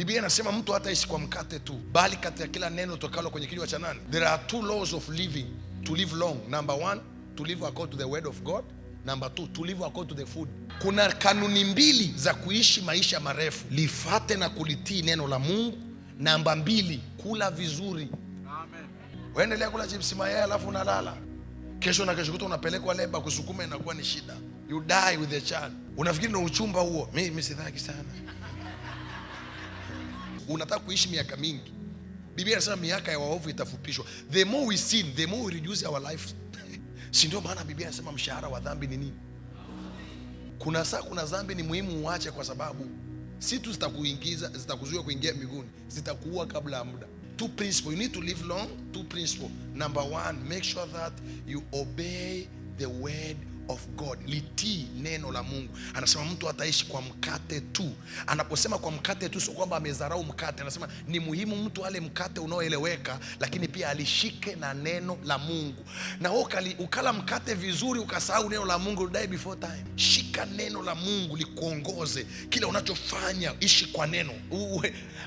Biblia inasema mtu hataishi kwa mkate tu, bali katika kila neno tokalo kwenye kinywa cha nani? There are two laws of living to live long. Number one, to live according to the word of God. Number two, to live according to the food. Kuna kanuni mbili za kuishi maisha marefu: lifate na kulitii neno la Mungu. Namba mbili, kula vizuri. Amen. Waendelea kula chips mayai alafu unalala. Kesho na kesho kuto unapelekwa leba, kusukuma inakuwa ni shida. You die with the child. Unafikiri ndio uchumba huo? Mimi sidhaki sana. Unataka kuishi miaka mingi. Biblia inasema miaka ya waovu itafupishwa. The more we sin, the more we reduce our life. Si ndio maana Biblia inasema mshahara wa dhambi ni nini? Kuna dhambi ni muhimu uache, kwa sababu si tu zitakuzuia kuingia mbinguni, zitakuua kabla ya muda. Two principles, you need to live long. Two principles. Number one, make sure that you obey the word of God. Litii neno la Mungu. Anasema mtu ataishi kwa mkate tu. Anaposema kwa mkate tu, sio kwamba amezarau mkate. Anasema ni muhimu mtu ale mkate unaoeleweka, lakini pia alishike na neno la Mungu. Na ukala mkate vizuri ukasahau neno la Mungu, die before time. Shika neno la Mungu likuongoze kila unachofanya, ishi kwa neno.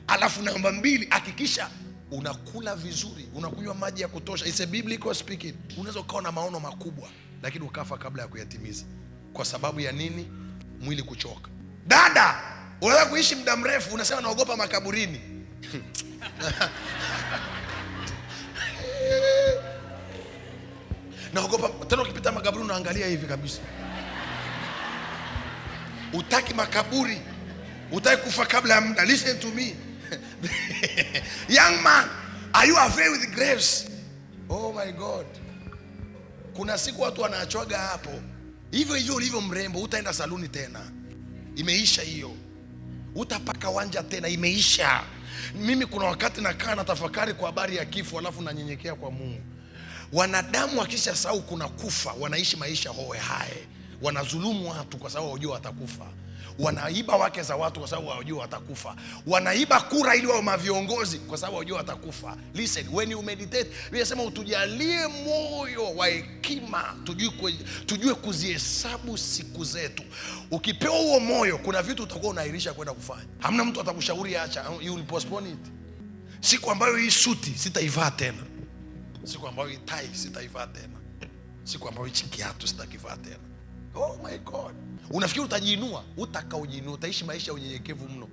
Alafu namba mbili, hakikisha unakula vizuri, unakunywa maji ya kutosha. It's a biblical speaking. Unaweza ukawa na maono makubwa lakini ukafa kabla ya kuyatimiza. Kwa sababu ya nini? Mwili kuchoka. Dada, unataka kuishi muda mrefu, unasema naogopa makaburini. Naogopa tena, ukipita makaburi unaangalia hivi kabisa. Utaki makaburi, utaki kufa kabla ya muda. Listen to me. Young man, are you afraid with the graves? Oh my God. Kuna siku watu wanaachwaga hapo. Hivyo ulivyo mrembo, utaenda saluni tena, imeisha hiyo. Utapaka wanja tena, imeisha. Mimi kuna wakati nakaa na tafakari kwa habari ya kifo, alafu nanyenyekea kwa Mungu. Wanadamu wakisha sahau kuna kufa, wanaishi maisha hoe hae. Wanazulumu watu kwa sababu wajua watakufa. Wanaiba wake za watu kwa sababu wajua watakufa. Wanaiba kura ili wao maviongozi kwa sababu wajua watakufa. Listen, when you meditate, inasema utujalie moyo wa hekima, tujue kuzihesabu siku zetu. Ukipewa huo moyo, kuna vitu utakuwa unaahirisha kwenda kufanya. Hamna mtu atakushauri acha, you will postpone it. Siku ambayo hii suti sitaivaa tena, siku ambayo hii tai sitaivaa tena, siku ambayo hii kiatu sitakivaa tena. Oh my God. Unafikiri utajiinua? Utakaojiinua utaishi maisha ya unyenyekevu mno.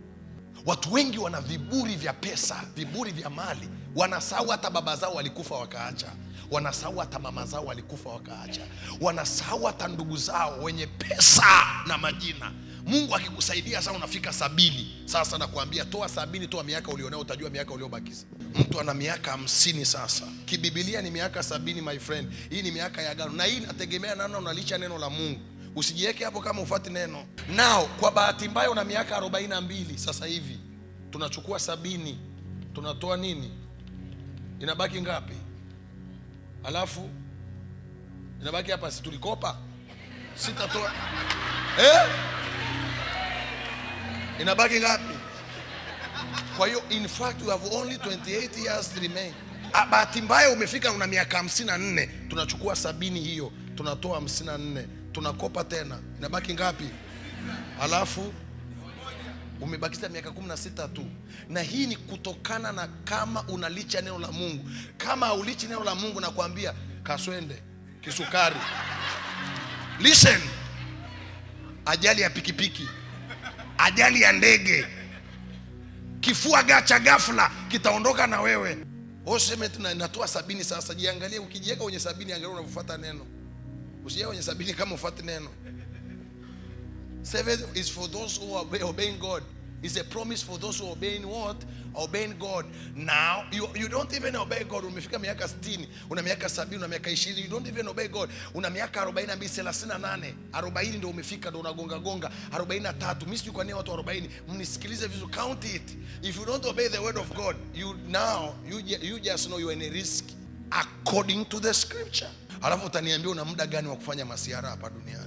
Watu wengi wana viburi vya pesa, viburi vya mali. Wanasahau hata baba zao walikufa wakaacha. Wanasahau hata mama zao walikufa wakaacha. Wanasahau hata ndugu zao wenye pesa na majina. Mungu akikusaidia sasa unafika 70. Sasa nakwambia toa 70, toa miaka ulionao, utajua miaka uliobakiza. Mtu ana miaka 50 sasa. Kibibilia ni miaka 70 my friend. Hii ni miaka ya agano. Na hii inategemea nani unalisha neno la Mungu. Usijiweke hapo kama ufuati neno. Now, kwa bahati mbaya una miaka 42 sasa hivi. Tunachukua 70. Tunatoa nini? Inabaki ngapi? Alafu inabaki hapa, si tulikopa? Sitatoa. Inabaki ngapi? Kwa hiyo in fact you have only 28 years remain. Bahati mbaya umefika una miaka 54. Tunachukua 70 hiyo, tunatoa 54. Tunakopa tena, inabaki ngapi? Alafu umebakiza miaka 16 tu. Na hii ni kutokana na kama unalicha neno la Mungu. Kama ulichi neno la Mungu, nakwambia kaswende, kisukari. Listen, ajali ya pikipiki, ajali ya ndege, kifua gacha ghafla kitaondoka na wewe. Useme natoa 70 sasa. Jiangalie, ukijiweka kwenye 70 angalia unavyofuata neno. Usiye kwenye 70 kama ufuate neno. 7 is for those who are obeying God. It's a promise for those who are obeying what? Obeying God. Now, you don't even obey God. Umefika miaka 60, una miaka 70, una miaka 20, you don't even obey God. Una miaka 42, 38, 40 ndio umefika, ndio unagonga 43. Mimi sijui kwa nini watu 40. Mnisikilize vizuri, count it. If you don't obey the word of God, you just know you are in a risk according to the scripture. Alafu utaniambia una muda gani wa kufanya masiara hapa duniani?